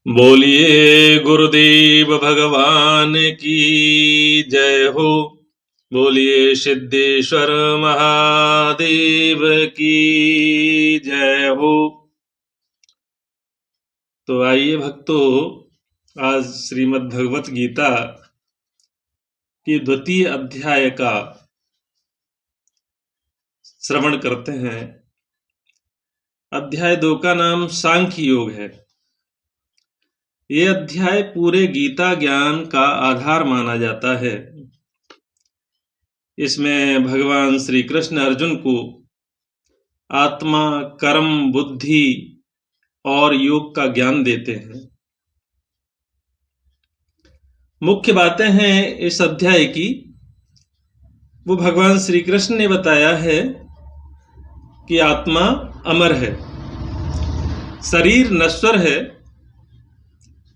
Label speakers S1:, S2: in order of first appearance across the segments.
S1: बोलिए गुरुदेव भगवान की जय हो। बोलिए सिद्धेश्वर महादेव की जय हो। तो आइए भक्तों, आज श्रीमद् भगवत गीता के द्वितीय अध्याय का श्रवण करते हैं। अध्याय 2 का नाम सांख्य योग है। ये अध्याय पूरे गीता ज्ञान का आधार माना जाता है। इसमें भगवान श्री कृष्ण अर्जुन को आत्मा, कर्म, बुद्धि और योग का ज्ञान देते हैं। मुख्य बातें हैं इस अध्याय की, वो भगवान श्री कृष्ण ने बताया है कि आत्मा अमर है, शरीर नश्वर है,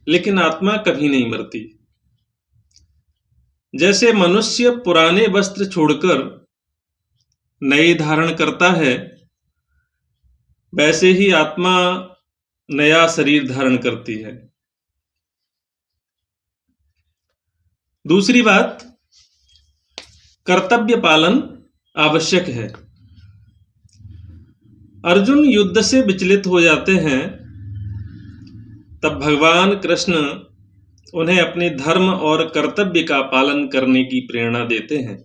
S1: लेकिन आत्मा कभी नहीं मरती। जैसे मनुष्य पुराने वस्त्र छोड़कर नए धारण करता है, वैसे ही आत्मा नया शरीर धारण करती है। दूसरी बात, कर्तव्य पालन आवश्यक है। अर्जुन युद्ध से विचलित हो जाते हैं, तब भगवान कृष्ण उन्हें अपने धर्म और कर्तव्य का पालन करने की प्रेरणा देते हैं।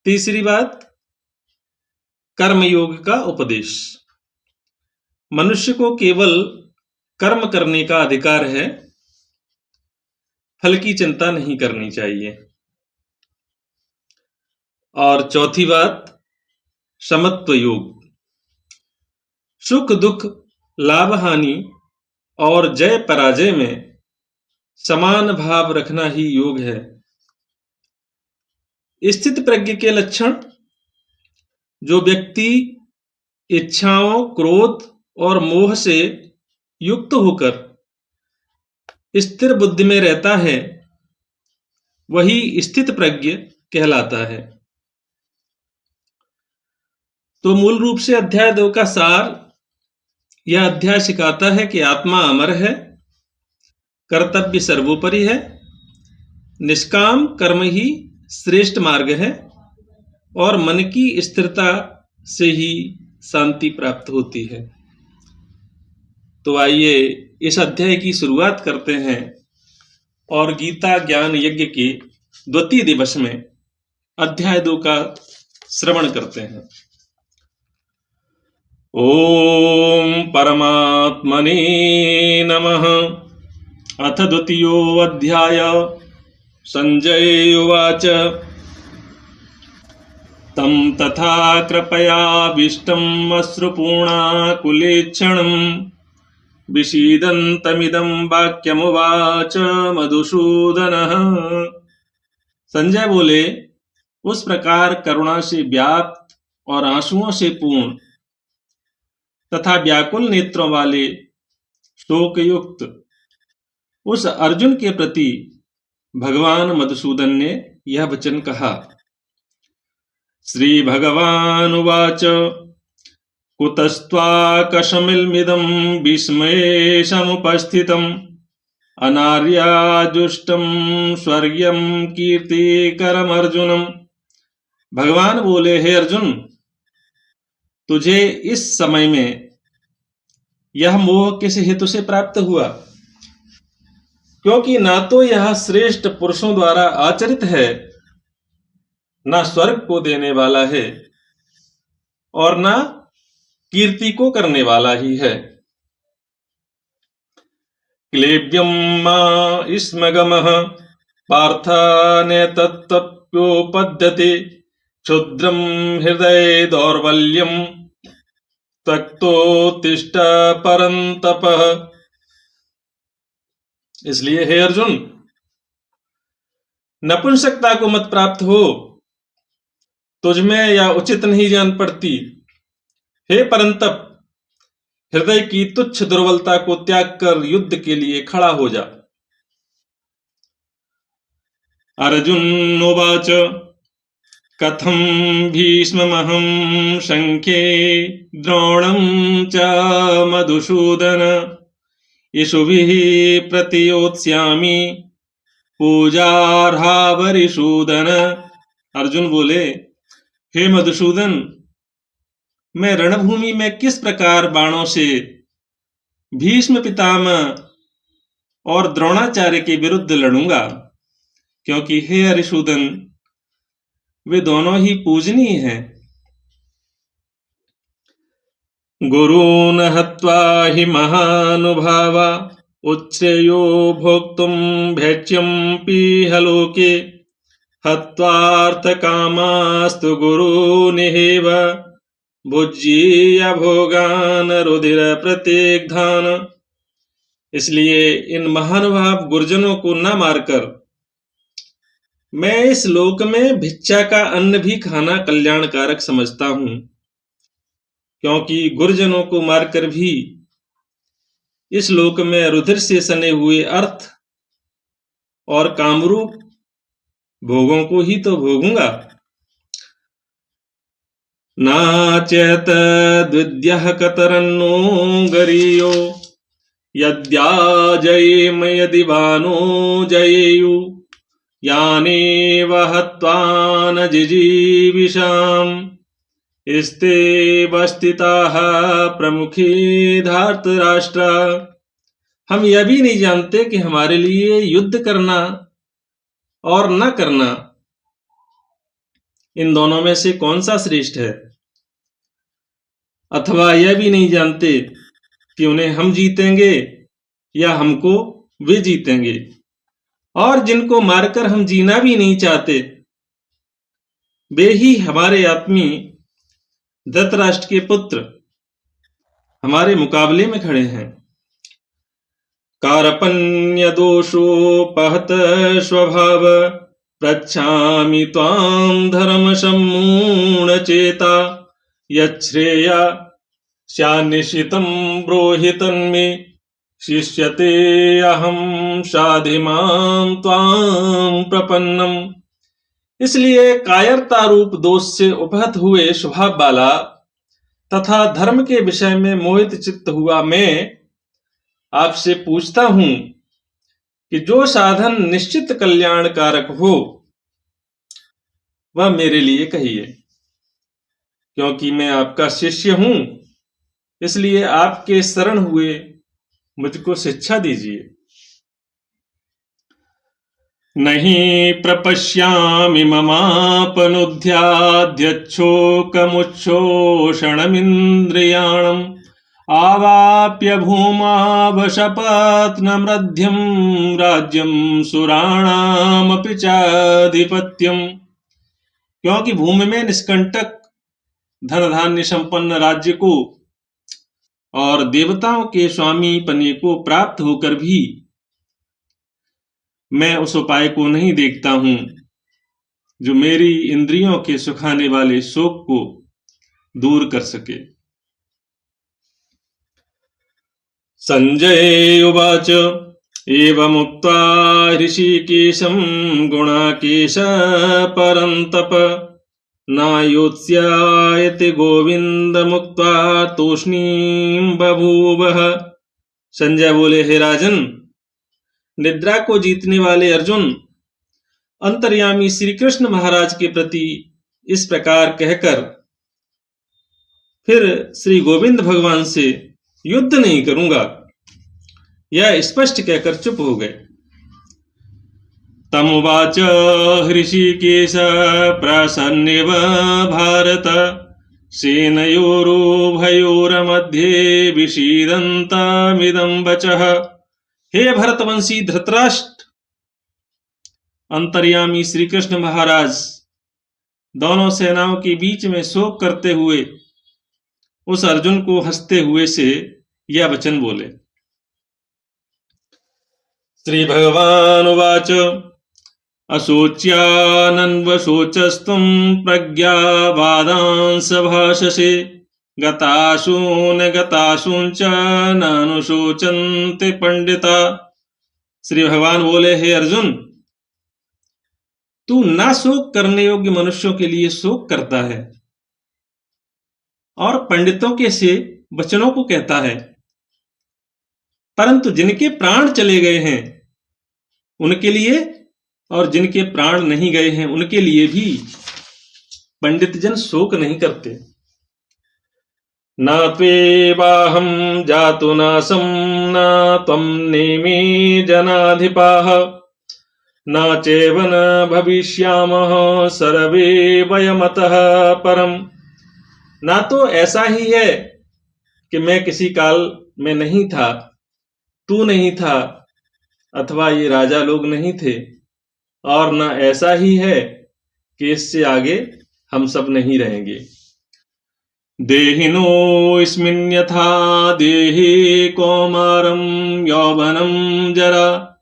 S1: तीसरी बात, कर्मयोग का उपदेश। मनुष्य को केवल कर्म करने का अधिकार है, फल की चिंता नहीं करनी चाहिए। और चौथी बात, समत्व योग। सुख दुख, लाभ हानि और जय पराजय में समान भाव रखना ही योग है। स्थित प्रज्ञ के लक्षण, जो व्यक्ति इच्छाओं, क्रोध और मोह से युक्त होकर स्थिर बुद्धि में रहता है, वही स्थित प्रज्ञ कहलाता है। तो मूल रूप से अध्याय 2 का सार, यह अध्याय सिखाता है कि आत्मा अमर है, कर्तव्य सर्वोपरि है, निष्काम कर्म ही श्रेष्ठ मार्ग है और मन की स्थिरता से ही शांति प्राप्त होती है। तो आइए इस अध्याय की शुरुआत करते हैं और गीता ज्ञान यज्ञ के द्वितीय दिवस में अध्याय 2 का श्रवण करते हैं। ओम परमात्मने नमः। अथ द्वितीयोऽध्याय। संजय उवाच। तं तथा कृपयाविष्टम् अश्रुपूर्णाकुलेक्षणम् विषीदन्तमिदं वाक्यमुवाच मधुसूदनः। संजय बोले, उस प्रकार करुणा से व्याप्त और आंसुओं से पूर्ण तथा व्याकुल नेत्रों वाले शोकयुक्त उस अर्जुन के प्रति भगवान मधुसूदन ने यह वचन कहा। श्री भगवान उवाच। कुतस्त्वाकशमिदं विस्मयेशमुपस्थितम् अनार्याजुष्टं स्वर्ग्यं कीर्तिकरमर्जुनम्। भगवान बोले, हे अर्जुन, तुझे इस समय में यह मोह किस हेतु से प्राप्त हुआ? क्योंकि ना तो यह श्रेष्ठ पुरुषों द्वारा आचरित है, ना स्वर्ग को देने वाला है और ना कीर्ति को करने वाला ही है। क्लेव्यम मा स्मगमः पार्थानेतत्तप्योपद्यते क्षुद्रम हृदय दौर्बल्यम तक्तोत्तिष्ठ परन्तपः। इसलिए हे अर्जुन, नपुंसकता को मत प्राप्त हो, तुझमें यह उचित नहीं जान पड़ती। हे परंतप, हृदय की तुच्छ दुर्बलता को त्याग कर युद्ध के लिए खड़ा हो जा। अर्जुन उवाच। कथं भीष्ममहं शंखे द्रोणं च मधुसूदन इषुभिः प्रतियोत्स्यामि पूजार्हावरिशूदन। अर्जुन बोले, हे मधुसूदन, मैं रणभूमि में किस प्रकार बाणों से भीष्म पितामह और द्रोणाचार्य के विरुद्ध लड़ूंगा, क्योंकि हे हरिशूदन, वे दोनों ही पूजनीय हैं। गुरून् हत्वा हि महानुभावा उच्छ्रेयो भोक्तुं भैक्ष्यं पीह लोके हत्वार्थकामास्तु गुरूनिहेव भुज्यीय भोगान् रुधिर प्रतिग्धान। इसलिए इन महानुभाव गुरुजनों को न मारकर मैं इस लोक में भिक्षा का अन्न भी खाना कल्याणकारक समझता हूं, क्योंकि गुरुजनों को मारकर भी इस लोक में रुधिर से सने हुए अर्थ और कामरूप भोगों को ही तो भोगूंगा। नाचेत द्विद्यः कतरन्नो गरीयो यद्याजयेम यदि वानो जयेयु यानेव हत्वा न जिजीविषाम् इस्ते वस्थिताः प्रमुखे धार्तराष्ट्र। हम यह भी नहीं जानते कि हमारे लिए युद्ध करना और न करना, इन दोनों में से कौन सा श्रेष्ठ है। अथवा यह भी नहीं जानते कि उन्हें हम जीतेंगे या हमको वे जीतेंगे। और जिनको मारकर हम जीना भी नहीं चाहते, वे ही हमारे आत्मी धृतराष्ट्र के पुत्र हमारे मुकाबले में खड़े हैं। कारपन्य दोषोपहत स्वभाव प्रच्छामि त्वां धर्म सम्मूढ़ चेता यच्छ्रेया स्यान्निशितं ब्रूहि तन्मे शिष्यते अहं साधिमां त्वां प्रपन्नम। इसलिए कायरता रूप दोष से उपहत हुए स्वभाव वाला तथा धर्म के विषय में मोहित चित्त हुआ मैं आपसे पूछता हूं कि जो साधन निश्चित कल्याणकारक हो वह मेरे लिए कहिए। क्योंकि मैं आपका शिष्य हूं, इसलिए आपके शरण हुए मुझको शिक्षा दीजिए। नहीं प्रपश्यामि ममापनुध्याध्यच्छोकमुच्छोषणमिन्द्रियाणम् आवाप्य भूमावशपत्नमृध्यं राज्यं सुराणामपि चाधिपत्यम्। क्योंकि भूमि में निष्कंटक धन धान्य संपन्न राज्य को और देवताओं के स्वामी पने को प्राप्त होकर भी मैं उस उपाय को नहीं देखता हूं जो मेरी इंद्रियों के सुखाने वाले शोक को दूर कर सके। संजय उवाच एवमुक्त्वा ऋषिकेशं गुणाकेश परन्तप नायोत्स्यायति गोविंद मुक्त्वा तूष्णीं बभूवः। संजय बोले, हे राजन, निद्रा को जीतने वाले अर्जुन अंतर्यामी श्री कृष्ण महाराज के प्रति इस प्रकार कहकर फिर श्री गोविंद भगवान से युद्ध नहीं करूंगा, यह स्पष्ट कहकर चुप हो गए। तमुवाच हृषिकेश प्रसन्नेव भारत सेनयोरुभयोर्मध्ये विषीदन्तमिदं वचः। हे भरतवंशी धृतराष्ट्र, अंतर्यामी श्री कृष्ण महाराज दोनों सेनाओं के बीच में शोक करते हुए उस अर्जुन को हंसते हुए से यह वचन बोले। श्री भगवान उवाच अशोच्यानन्वशोचस्त्वं प्रज्ञावादांस भाषसे गतासून गतासूंच नानुशोचन्ते पंडिता। श्री भगवान बोले, हे अर्जुन, तू ना शोक करने योग्य मनुष्यों के लिए शोक करता है और पंडितों के से वचनों को कहता है। परंतु जिनके प्राण चले गए हैं उनके लिए और जिनके प्राण नहीं गए हैं उनके लिए भी पंडित जन शोक नहीं करते। न त्वेवाहं जातु नासं न त्वं नेमे जनाधिपाः न चैव न भविष्यामः सर्वे वयमतः परम। ना तो ऐसा ही है कि मैं किसी काल में नहीं था, तू नहीं था, अथवा ये राजा लोग नहीं थे, और न ऐसा ही है कि इससे आगे हम सब नहीं रहेंगे। देहिनोऽस्मिन् यथा देहे कौमारं यौवनं जरा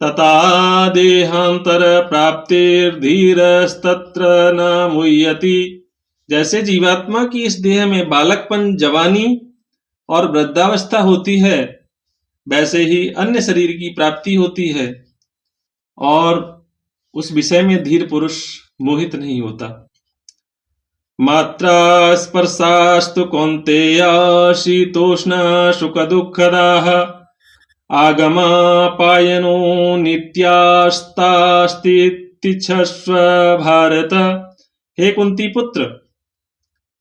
S1: तथा देहांतर प्राप्तिर्धीरस्तत्र न मुह्यति। जैसे जीवात्मा की इस देह में बालकपन, जवानी और वृद्धावस्था होती है, वैसे ही अन्य शरीर की प्राप्ति होती है और उस विषय में धीर पुरुष मोहित नहीं होता। मात्रा स्पर्शास्तु कौन्तेय शीतोष्ण सुख दुःखदाः आगमापायनो नित्यास्तास्तितिच्छस्व भारत। हे कुंती पुत्र,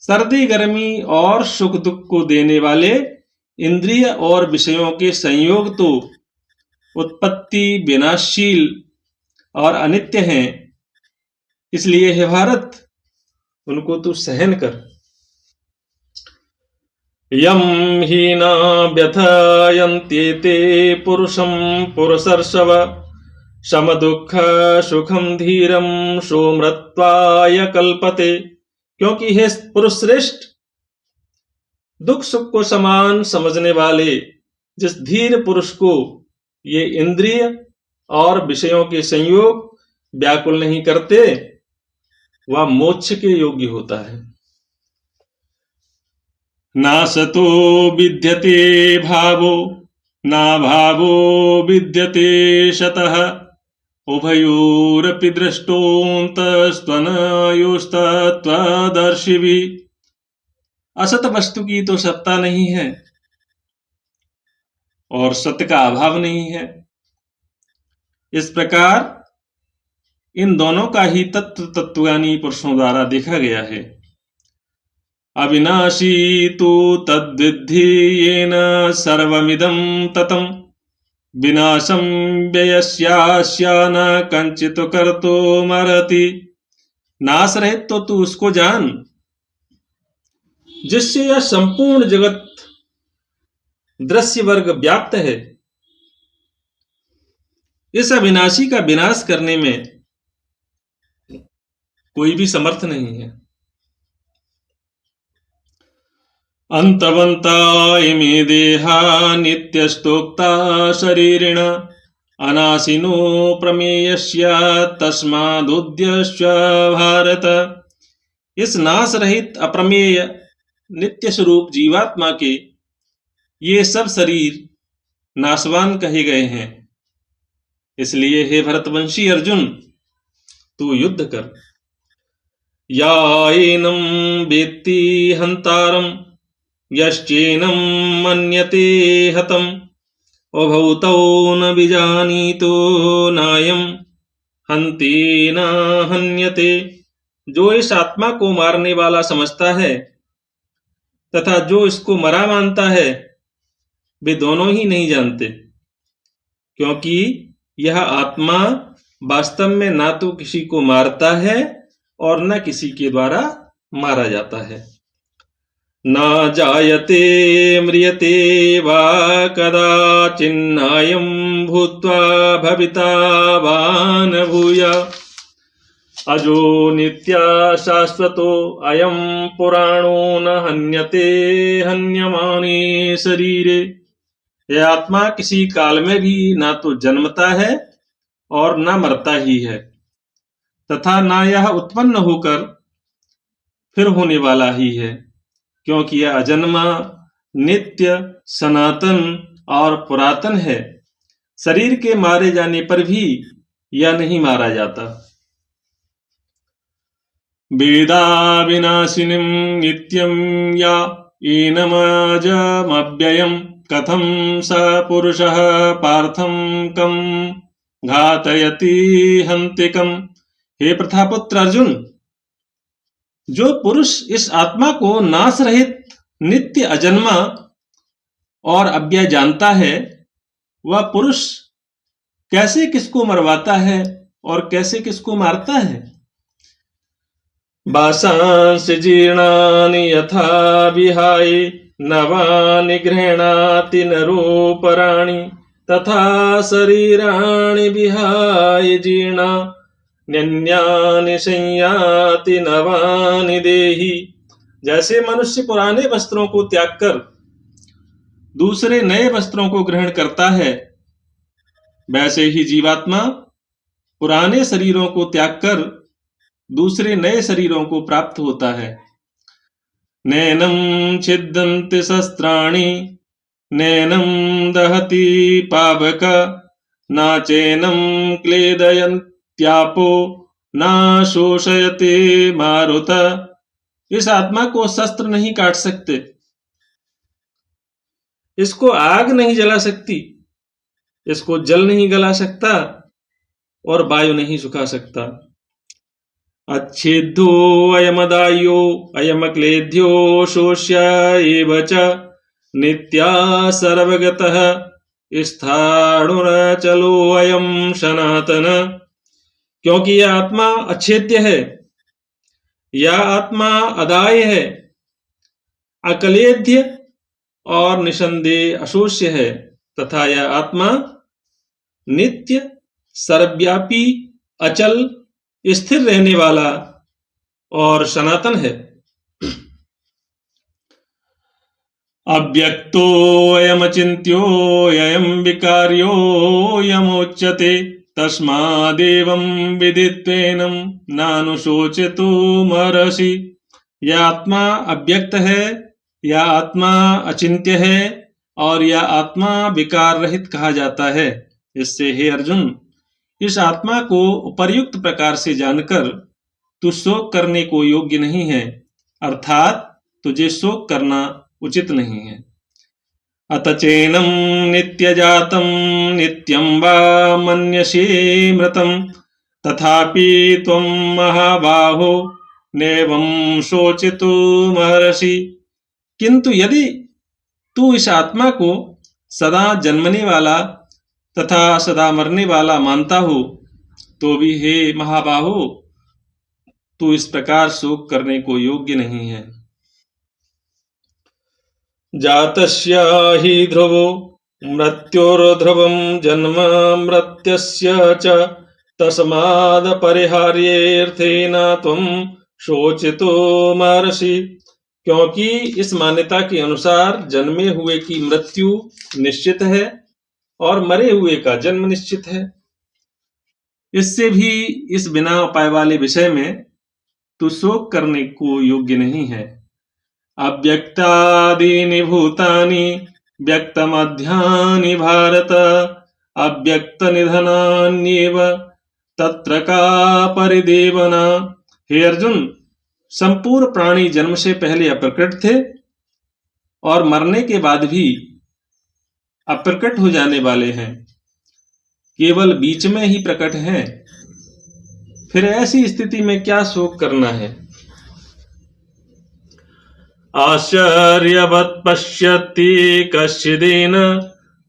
S1: सर्दी गर्मी और सुख दुख को देने वाले इंद्रिय और विषयों के संयोग तो उत्पत्ति विनाशशील और अनित्य हैं, इसलिए हे भारत उनको तू सहन कर। यम हीना व्यथयन्त्येते पुरुषं पुरुषर्षव सम दुःख सुखम धीरम सोमृत्वाय कल्पते। क्योंकि हे पुरुष श्रेष्ठ, दुख सुख को समान समझने वाले जिस धीर पुरुष को ये इंद्रिय और विषयों के संयोग व्याकुल नहीं करते, वह मोक्ष के योग्य होता है। नासतो विद्यते भावो ना भावो विद्यते शतः उभयोरपि दृष्टोऽन्तस्त्वनयोस्तत्त्वदर्शिभिः। असत वस्तु की तो सत्ता नहीं है और सत्य का अभाव नहीं है। इस प्रकार इन दोनों का ही तत्वज्ञानी पुरुषों द्वारा देखा गया है। अविनाशी तु तद्विद्धि येन सर्वमिदं ततं विनाशं व्ययस्यास्य न कंचित कर्तुमर्हति। नाश रहित तो तू उसको जान जिससे यह संपूर्ण जगत दृश्य वर्ग व्याप्त है। इस अविनाशी का विनाश करने में कोई भी समर्थ नहीं है। अंतवंता इमे देहा नित्यस्तोक्ता शरीरिण अनाशिनो प्रमेयस्य तस्मादुद्यस्य भारत। इस नाश रहित अप्रमेय नित्य स्वरूप जीवात्मा के ये सब शरीर नाशवान कहे गए हैं, इसलिए हे भरतवंशी अर्जुन तू युद्ध कर। या एनं वेत्ति हंतारं यश्चैनं मन्यते हतम् उभौ तौ न विजानीतो नायं हन्ति न हन्यते। जो इस आत्मा को मारने वाला समझता है तथा जो इसको मरा मानता है, वे दोनों ही नहीं जानते, क्योंकि यह आत्मा वास्तव में ना तो किसी को मारता है और न किसी के द्वारा मारा जाता है। न जायते म्रियते वा कदाचिन्नायं भूत्वा भविता वा न भूयात् अजो नित्य शाश्वतो अयं पुराणो न हन्यते हन्यमाने शरीरे। यह आत्मा किसी काल में भी ना तो जन्मता है और न मरता ही है, तथा ना यह उत्पन्न होकर फिर होने वाला ही है, क्योंकि यह अजन्मा, नित्य, सनातन और पुरातन है। शरीर के मारे जाने पर भी यह नहीं मारा जाता। वेदा विनाशिनीं नित्यं या एनमजमव्ययं कथम स पुरुषः पार्थम कम घातयति हंतिकम। हे प्रथापुत्र अर्जुन, जो पुरुष इस आत्मा को नाश रहित, नित्य, अजन्मा और अव्यय जानता है, वह पुरुष कैसे किसको मरवाता है और कैसे किसको मारता है। वासांसि जीर्णानि यथा विहाय नवानि गृह्णाति नरोपराणि तथा शरीराणि विहाय जीर्णा न्यन्यानि संयाति नवानि देहि। जैसे मनुष्य पुराने वस्त्रों को त्याग कर दूसरे नए वस्त्रों को ग्रहण करता है, वैसे ही जीवात्मा पुराने शरीरों को त्याग कर दूसरे नए शरीरों को प्राप्त होता है। नैनम छिद्दन्ति शस्त्राणि नैनम दहति पावक नाचैनम क्लेदयन्त्यापो ना शोषयते मारुत। इस आत्मा को शस्त्र नहीं काट सकते, इसको आग नहीं जला सकती, इसको जल नहीं गला सकता और वायु नहीं सुखा सकता। अच्छेद्यो अयमदायो अयमक्लेद्यो शोष्य एव च नित्या सर्वगतः स्थाणुरचलो अयम सनातन। क्योंकि यह आत्मा अच्छेद्य है, यह आत्मा अदाय है, अक्लेद्य और निसंदेह अशोष्य है, तथा यह आत्मा नित्य, सर्वव्यापी, अचल, स्थिर रहने वाला और सनातन है। अव्यक्तो अयम चिन्त्यो अयम विकार्यो यमोच्यते तस्मादेवं विदित्वेनं नानुशोचितो महर्षि। यह आत्मा अव्यक्त है, यह आत्मा अचिंत्य है और यह आत्मा विकार रहित कहा जाता है। इससे हे अर्जुन, इस आत्मा को उपर्युक्त प्रकार से जानकर तू शोक करने को योग्य नहीं है, अर्थात तुझे शोक करना उचित नहीं है। अतचैनम नित्यजातं नित्यं वा मन्यसे मृतं तथापि त्वं महाबाहो नैवं शोचितो महर्षि। किंतु यदि तू इस आत्मा को सदा जन्मने वाला तथा सदा मरने वाला मानता हो, तो भी हे महाबाहो, तू इस प्रकार शोक करने को योग्य नहीं है। जातस्य हि ध्रुवो मृत्योर्ध्रुवं जन्म मृत्यस्य च तस्माद् परिहार्येऽर्थेन त्वं शोचितो महर्षि। क्योंकि इस मान्यता के अनुसार जन्मे हुए की मृत्यु निश्चित है और मरे हुए का जन्म निश्चित है। इससे भी इस बिना उपाय वाले विषय में तू शोक करने को योग्य नहीं है। अव्यक्तादीनि भूतानि व्यक्तमध्यानि भारत अव्यक्त निधनान्येव तत्र का परिदेवना। हे अर्जुन, संपूर्ण प्राणी जन्म से पहले अप्रकट थे और मरने के बाद भी अप्रकट हो जाने वाले हैं, केवल बीच में ही प्रकट हैं। फिर ऐसी स्थिति में क्या शोक करना है। आश्चर्यवत् पश्यति कश्चिदेन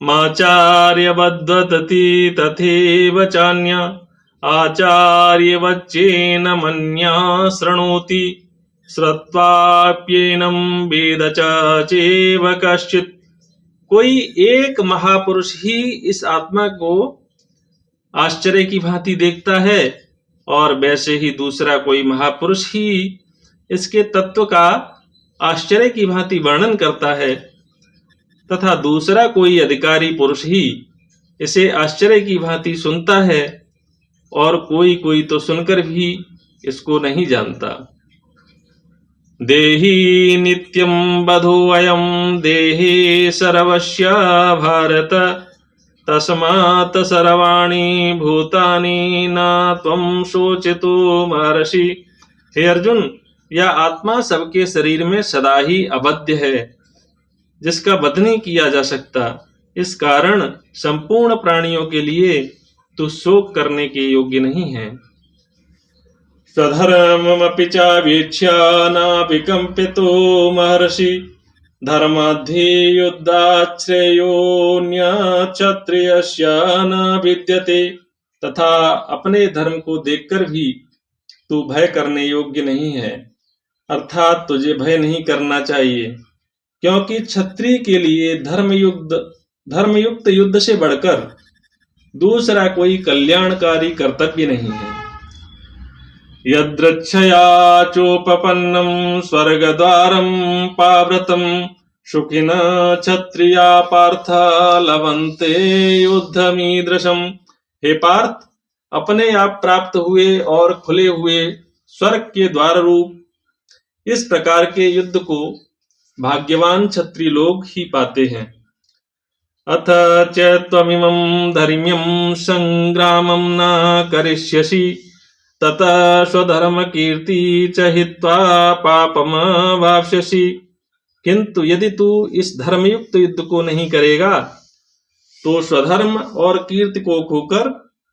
S1: माचार्यवद्वदति तथैव चान्य आचार्यवच्चेन मन्या शृणोति श्रुत्वाप्येनं वेद चैव कश्चित्। कोई एक महापुरुष ही इस आत्मा को आश्चर्य की भांति देखता है और वैसे ही दूसरा कोई महापुरुष ही इसके तत्व का आश्चर्य की भांति वर्णन करता है, तथा दूसरा कोई अधिकारी पुरुष ही इसे आश्चर्य की भांति सुनता है और कोई कोई तो सुनकर भी इसको नहीं जानता। देहि नित्यं बधोऽयं देहे सर्वस्य भारत तस्मात् सर्वाणि भूतानि न त्वं शोचितो महर्षि। हे अर्जुन, यह आत्मा सबके शरीर में सदा ही अबद्ध है, जिसका वध नहीं किया जा सकता। इस कारण संपूर्ण प्राणियों के लिए तू शोक करने के योग्य नहीं है। स्वधर्ममपि चावीक्ष्य नापि कंपितो महर्षि धर्माद्धियुद्धात् श्रेयोऽन्यक्षत्रियस्य न विद्यते। तथा अपने धर्म को देखकर भी तू भय करने योग्य नहीं है, अर्थात तुझे भय नहीं करना चाहिए, क्योंकि क्षत्रिय के लिए धर्मयुक्त युद्ध से बढ़कर दूसरा कोई कल्याणकारी कर्तव्य नहीं है। यदृच्छया चोपपन्नं स्वर्गद्वारं पावृतं सुखिनः क्षत्रिया पार्थ लभन्ते युद्धमीदृशम्। हे पार्थ, अपने आप प्राप्त हुए और खुले हुए स्वर्ग के द्वार रूप इस प्रकार के युद्ध को भाग्यवान क्षत्रिय लोग ही पाते हैं। अथ च त्वमिमं धर्म्यं संग्रामं न करिष्यसि ततः स्वधर्म कीर्ति च हित्वा पापमवाप्स्यसि। किंतु यदि तू इस धर्मयुक्त युद्ध को नहीं करेगा तो स्वधर्म और कीर्ति को खोकर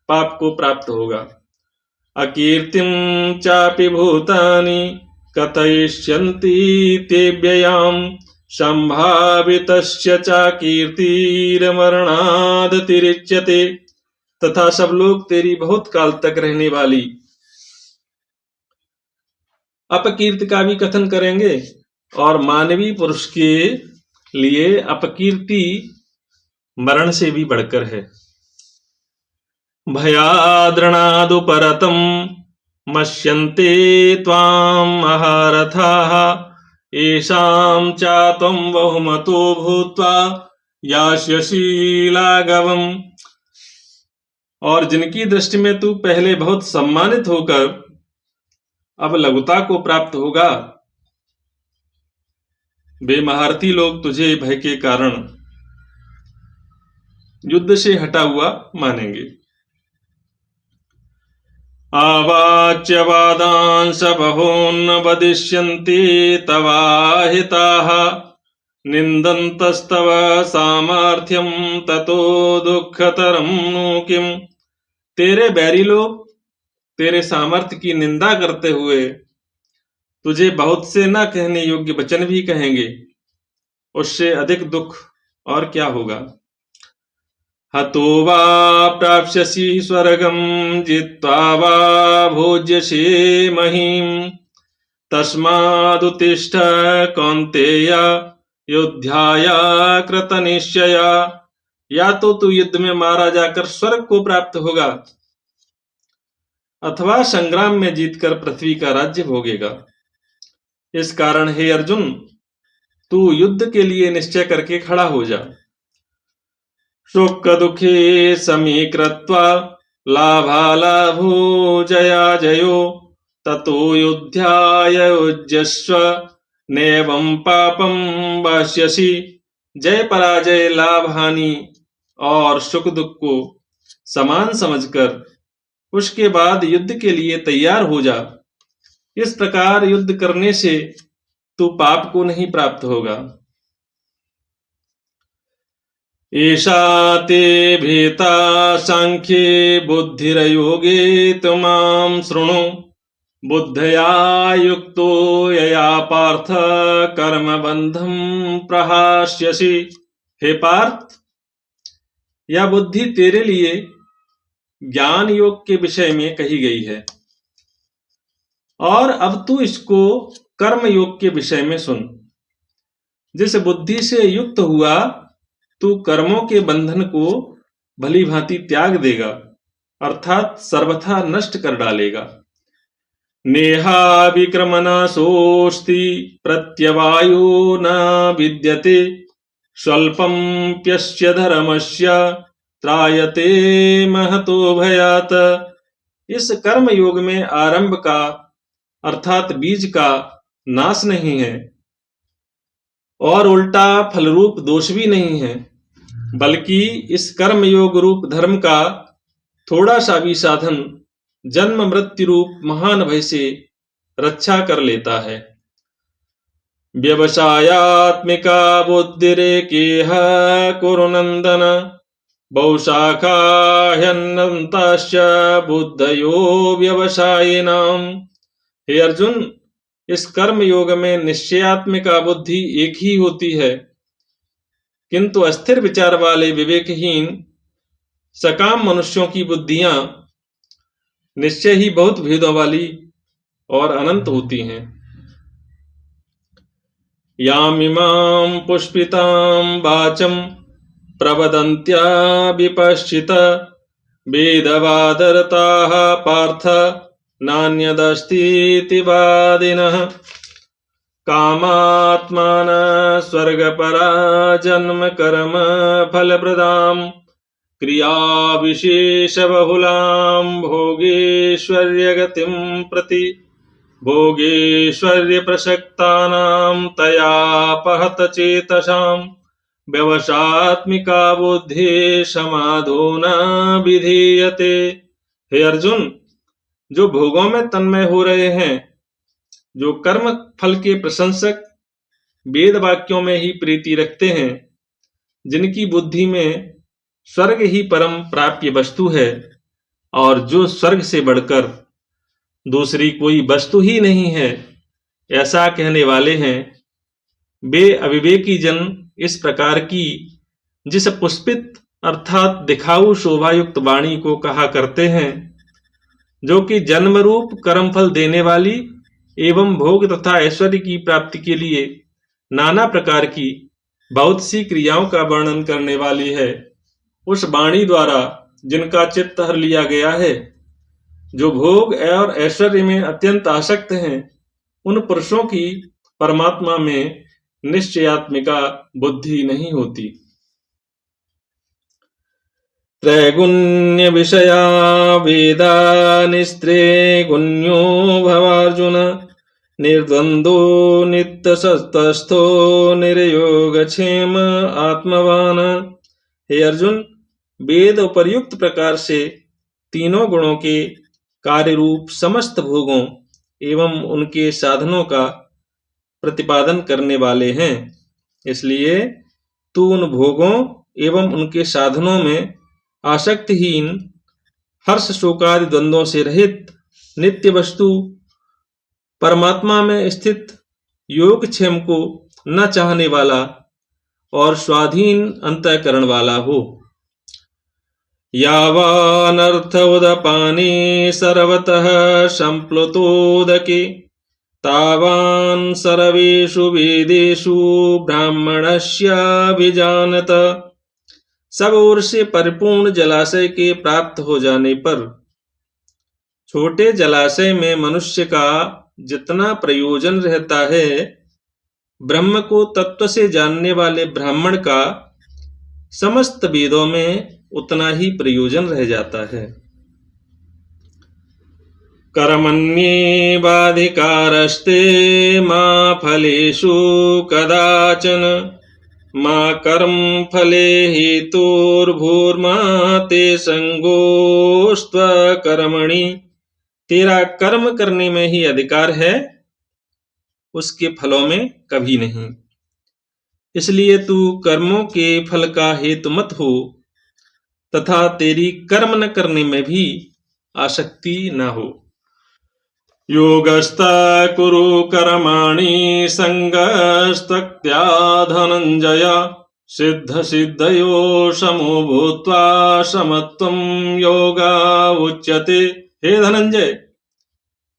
S1: पाप को प्राप्त होगा। अकीर्तिं चापि भूतानि कथयिष्यन्ति ते व्ययाम् संभावितस्य च कीर्तिर्मरणादतिरिच्यते। तथा सब लोग तेरी बहुत काल तक रहने वाली अपकीर्ति का भी कथन करेंगे, और मानवीय पुरुष के लिए अपकीर्ति मरण से भी बढ़कर है। भयाद्रणादुपरतं मश्यन्ते त्वां महारथाः येषां च त्वं बहुमतो भूत्वा यास्यसि लाघवम्। और जिनकी दृष्टि में तू पहले बहुत सम्मानित होकर अब लघुता को प्राप्त होगा, वे महारथी लोग तुझे भय के कारण युद्ध से हटा हुआ मानेंगे। आवाच्य वादांस बहून् वदिष्यन्ति तवाहिताः निन्दन्तस्तव सामर्थ्यं ततो दुःखतरं नु किम्। तेरे बैरी लोग तेरे सामर्थ्य की निंदा करते हुए तुझे बहुत से न कहने योग्य वचन भी कहेंगे, उससे अधिक दुख और क्या होगा। हतो वा प्राप्स्यसि स्वर्गं जित्वा वा भोज्यसे महीम् तस्मादुत्तिष्ठ कौन्तेय युद्धाय कृतनिश्चया। या तो तू युद्ध में मारा जाकर स्वर्ग को प्राप्त होगा अथवा संग्राम में जीतकर पृथ्वी का राज्य भोगेगा। इस कारण हे अर्जुन, तू युद्ध के लिए निश्चय करके खड़ा हो जा। सुख दुखे समीकृत्वा लाभालाभो जया जयो ततो युद्धाय युज्यस्व नैवं पापं वास्यसि। जय पराजय, लाभ हानि और सुख दुख को समान समझकर उसके बाद युद्ध के लिए तैयार हो जा। इस प्रकार युद्ध करने से तू पाप को नहीं प्राप्त होगा। एषा ते भीता सांख्ये बुद्धिर्योगे त्वमां शृणु बुद्धया युक्तो यया पार्थ कर्मबन्धं प्रहास्यसि। हे पार्थ, यह बुद्धि तेरे लिए ज्ञान योग के विषय में कही गई है, और अब तू इसको कर्म योग के विषय में सुन। जिस बुद्धि से युक्त हुआ तू कर्मों के बंधन को भली भांति त्याग देगा, अर्थात सर्वथा नष्ट कर डालेगा। नेहा विक्रमनाशोस्ति प्रत्यवायो न विद्यते स्वल्पं प्यस्य धर्मस्य त्रायते महतो भयात्। इस कर्म योग में आरंभ का अर्थात बीज का नाश नहीं है, और उल्टा फलरूप दोष भी नहीं है, बल्कि इस कर्म योग रूप धर्म का थोड़ा सा भी साधन जन्म मृत्यु रूप महान भय से रक्षा कर लेता है। व्यवसायात्मिका बुद्धिरेकेह कुरुनन्दन बहुशाखा ह्यनन्ताश्च बुद्धयो व्यवसायिनाम्। हे अर्जुन, इस कर्म योग में निश्चयात्मिका बुद्धि एक ही होती है, किंतु अस्थिर विचार वाले विवेकहीन सकाम मनुष्यों की बुद्धियां निश्चय ही बहुत भेदों वाली और अनंत होती हैं। यामिमां पुष्पितां वाचं प्रवदन्त्या विपश्चित वेदवादरताः पार्थ नान्यदस्तीति वादिनः। कामात्मानः स्वर्गपरा जन्म कर्म फलप्रदां क्रिया विशेषबहुलां भोगेश्वर्यगतिं प्रति भोगेश्वर्य प्रसक्तानां तया पहत चेतसां व्यवसात्मिका बुद्धि समाधो न विधीयते। हे अर्जुन, जो भोगों में तन्मय हो रहे हैं, जो कर्म फल के प्रशंसक वेद वाक्यों में ही प्रीति रखते हैं, जिनकी बुद्धि में स्वर्ग ही परम प्राप्य वस्तु है और जो स्वर्ग से बढ़कर दूसरी कोई वस्तु ही नहीं है, ऐसा कहने वाले हैं, वे अविवेकी जन इस प्रकार की जिस पुष्पित अर्थात दिखाऊ शोभायुक्त वाणी को कहा करते हैं, जो कि जन्म रूप कर्मफल देने वाली एवं भोग तथा ऐश्वर्य की प्राप्ति के लिए नाना प्रकार की बहुत सी क्रियाओं का वर्णन करने वाली है, उस वाणी द्वारा जिनका चित्त हर लिया गया है, जो भोग और ऐश्वर्य में अत्यंत आसक्त हैं, उन पुरुषों की परमात्मा में निश्चयात्मिका बुद्धि नहीं होती। त्रैगुण्य विषया वेदा निस्त्रेगुण्यो भवार्जुन निर्द्वंदो नित्यसत्तस्थो निर्योगक्षेम आत्मवान। हे अर्जुन, वेद उपर्युक्त प्रकार से तीनों गुणों के कार्य रूप समस्त भोगों एवं उनके साधनों का प्रतिपादन करने वाले हैं, इसलिए तू उन भोगों एवं उनके साधनों में आसक्तिहीन, हर्ष शोकादि द्वंद्वों से रहित, नित्य वस्तु परमात्मा में स्थित योगक्षेम को न चाहने वाला और स्वाधीन अंतःकरण वाला हो। यावानर्थ उदपाने सर्वतः संप्लुतोदके तावान् सर्वेषु वेदेषु ब्राह्मणस्य विजानत। सब ओर से परिपूर्ण जलाशय के प्राप्त हो जाने पर छोटे जलाशय में मनुष्य का जितना प्रयोजन रहता है, ब्रह्म को तत्व से जानने वाले ब्राह्मण का समस्त वेदों में उतना ही प्रयोजन रह जाता है। कर्मण्येवाधिकारस्ते मा फलेषु कदाचन मा कर्म फले हेतुर्भूर्मा ते संगोस्त्वकर्मणि। तेरा कर्म करने में ही अधिकार है, उसके फलों में कभी नहीं। इसलिए तू कर्मों के फल का हेतु मत हो तथा तेरी कर्म न करने में भी आसक्ति न हो। योगस्ता कुरु कर्माणि संगस्तक्त्या धनंजय सिद्ध सिद्धयो समो भूत्वा समत्वं योगा उच्यते। हे धनंजय,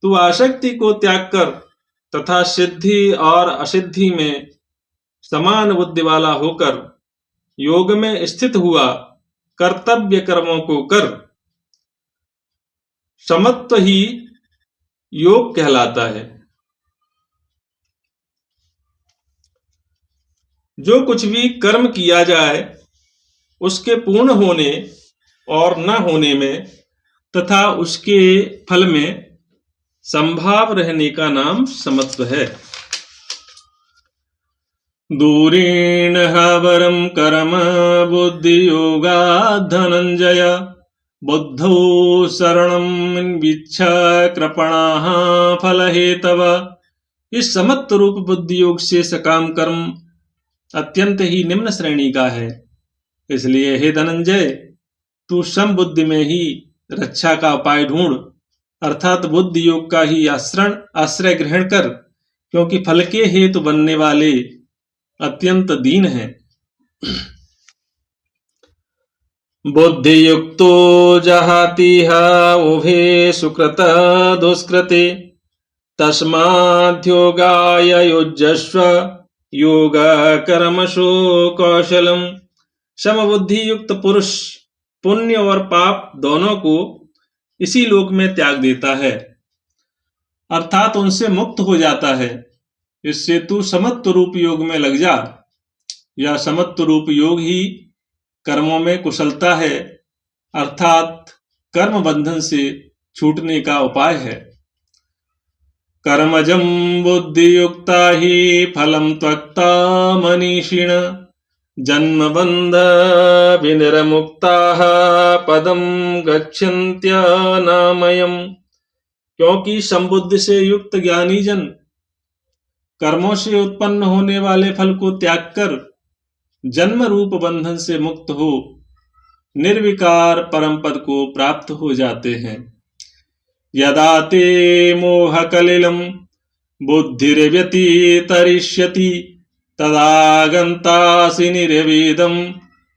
S1: तू आसक्ति को त्याग कर तथा सिद्धि और असिद्धि में समान बुद्धि वाला होकर योग में स्थित हुआ कर्तव्य कर्मों को कर। समत्व ही योग कहलाता है। जो कुछ भी कर्म किया जाए उसके पूर्ण होने और न होने में तथा उसके फल में संभाव रहने का नाम समत्व है। दूरेण हवरम कर्म बुद्धि योगा धनंजय बुद्धौ शरणं विच्छ कृपणाः फलहेतव। इस समत्व रूप बुद्धि योग से सकाम कर्म अत्यंत ही निम्न श्रेणी का है। इसलिए हे धनंजय, तू सम बुद्धि में ही रक्षा का उपाय ढूंढ, अर्थात बुद्धि योग का ही आश्रय ग्रहण कर, क्योंकि फल के हेतु बनने वाले अत्यंत दीन हैं। बुद्धि युक्तो जहातिह उभे सुकृत दुष्कृते तस्माद्योगाय युज्यस्व योग कर्मसु कौशलम। समबुद्धि युक्त पुरुष पुण्य और पाप दोनों को इसी लोक में त्याग देता है, अर्थात उनसे मुक्त हो जाता है। इससे तू समत्व रूप योग में लग जा। यह समत्व रूप योग ही कर्मों में कुशलता है, अर्थात कर्म बंधन से छूटने का उपाय है। कर्मजं बुद्धि युक्ता ही फलम त्वक्ता मनीषिण जन्म बंध विनिर्मुक्ता पदम गच्छन्त्यनामयम्। क्योंकि संबुद्धि से युक्त ज्ञानी जन कर्मों से उत्पन्न होने वाले फल को त्याग कर जन्म रूप बंधन से मुक्त हो निर्विकार परम पद को प्राप्त हो जाते हैं। यदा ते मोह कलिलम बुद्धिर्व्यतितरिष्यति तदा गन्तासि निर्वेदम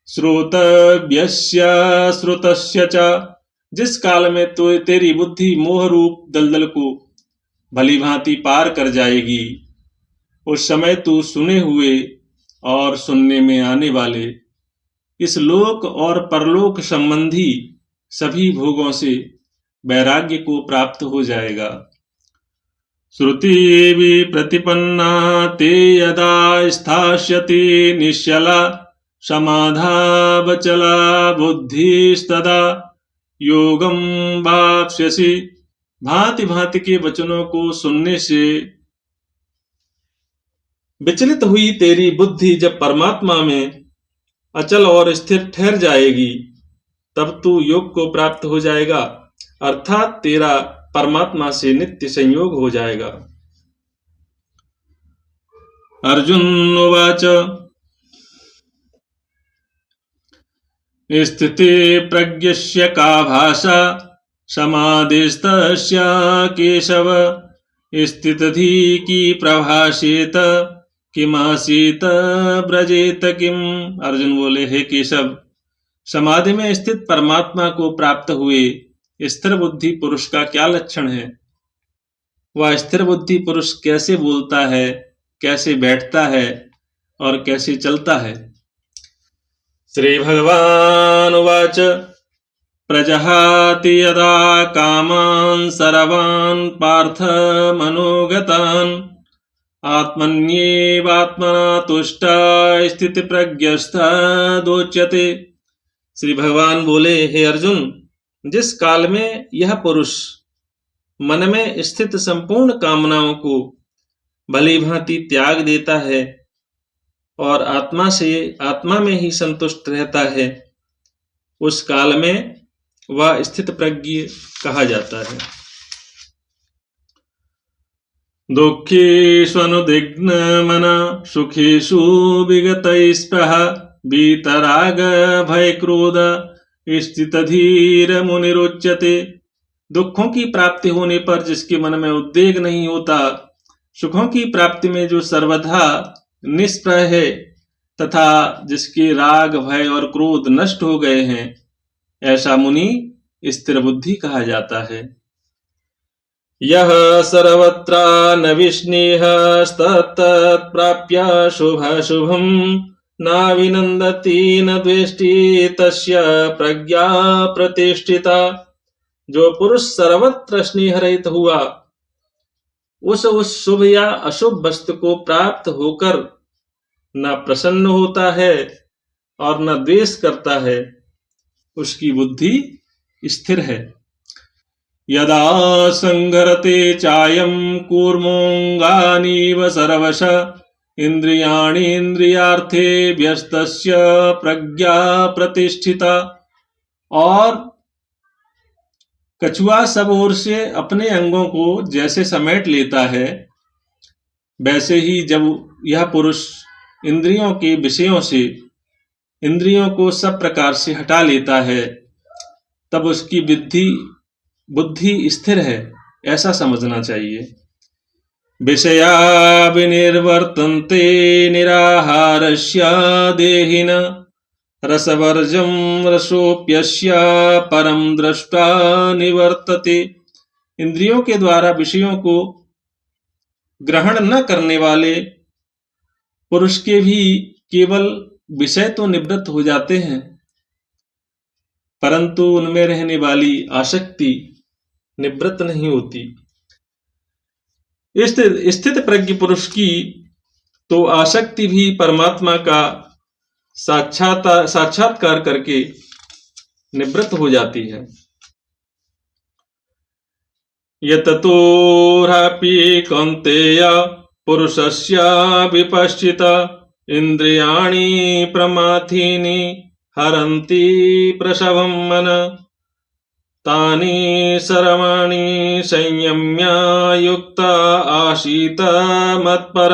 S1: श्रोतव्यस्य श्रुतस्य च। जिस काल में तो तेरी बुद्धि मोह रूप दलदल को भली भांति पार कर जाएगी, उस समय तू सुने हुए और सुनने में आने वाले इस लोक और परलोक संबंधी सभी भोगों से वैराग्य को प्राप्त हो जाएगा। श्रुति भी प्रतिपन्ना ते यदा स्थास्यति निश्चला समाधावचला बुद्धिस्तदा योगम वाप्स्यसि। भांति भांति के वचनों को सुनने से विचलित हुई तेरी बुद्धि जब परमात्मा में अचल और स्थिर ठहर जाएगी, तब तू योग को प्राप्त हो जाएगा, अर्थात तेरा परमात्मा से नित्य संयोग हो जाएगा। अर्जुन उवाच स्थिते प्रज्ञस्य का भाषा समाधिस्तस्य केशव स्थितधि की प्रभाषेत किमासीत ब्रजेत किम। अर्जुन बोले, हे केशव, समाधि में स्थित परमात्मा को प्राप्त हुए स्थिर बुद्धि पुरुष का क्या लक्षण है? वह स्थिर बुद्धि पुरुष कैसे बोलता है, कैसे बैठता है और कैसे चलता है? श्री भगवान उवाच प्रजहाति यदा कामान् सर्वान् पार्थ मनोगतान् आत्मन्येवात्मना तुष्टा स्थिति प्रज्ञस्तदोच्यते। श्री भगवान बोले, हे अर्जुन, जिस काल में यह पुरुष मन में स्थित संपूर्ण कामनाओं को भली भांति त्याग देता है और आत्मा में ही संतुष्ट रहता है, उस काल में वह स्थित प्रज्ञ कहा जाता है। दुःखेष्वनुद्विग्न मना सुखेषु विगतैस्पृह वीतराग भय क्रोध स्थितधीर मुनिरुच्यते। दुखों की प्राप्ति होने पर जिसके मन में उद्वेग नहीं होता, सुखों की प्राप्ति में जो सर्वथा निष्प्रह है तथा जिसके राग भय और क्रोध नष्ट हो गए हैं, ऐसा मुनि स्थिर बुद्धि कहा जाता है। यह सर्वत्र न विस्नेहस्तत्प्राप्य शुभाशुभं न विनन्दति न द्वेष्टि तस्य प्रज्ञा प्रतिष्ठिता। जो पुरुष सर्वत्र स्नेह रहित हुआ उस शुभ या अशुभ वस्तु को प्राप्त होकर न प्रसन्न होता है और न द्वेष करता है, उसकी बुद्धि स्थिर है। यदा संगरते चायं कूर्मोऽङ्गानीव सर्वश इंद्रियाणि इंद्रियार्थे व्यस्तस्य प्रज्ञा प्रतिष्ठिता। और कछुआ सब ओर से अपने अंगों को जैसे समेट लेता है, वैसे ही जब यह पुरुष इंद्रियों के विषयों से इंद्रियों को सब प्रकार से हटा लेता है, तब उसकी बुद्धि स्थिर है, ऐसा समझना चाहिए। विषया विनिर्वर्तन्ते निराहारस्य देहिन रसवर्जं रसोप्यस्य परम दृष्टा निवर्तते। इंद्रियों के द्वारा विषयों को ग्रहण न करने वाले पुरुष के भी केवल विषय तो निवृत्त हो जाते हैं, परंतु उनमें रहने वाली आसक्ति निवृत्त नहीं होती। स्थित प्रज्ञ पुरुष की तो आसक्ति भी परमात्मा का साक्षात्कार करके निवृत्त हो जाती है। यततोऽपि कौन्तेय पुरुषस्य विपश्चित इंद्रियाणि प्रमाथीनि हरन्ति प्रसवं मन तानि सर्वाणि संयम्य युक्त आसीत मत्पर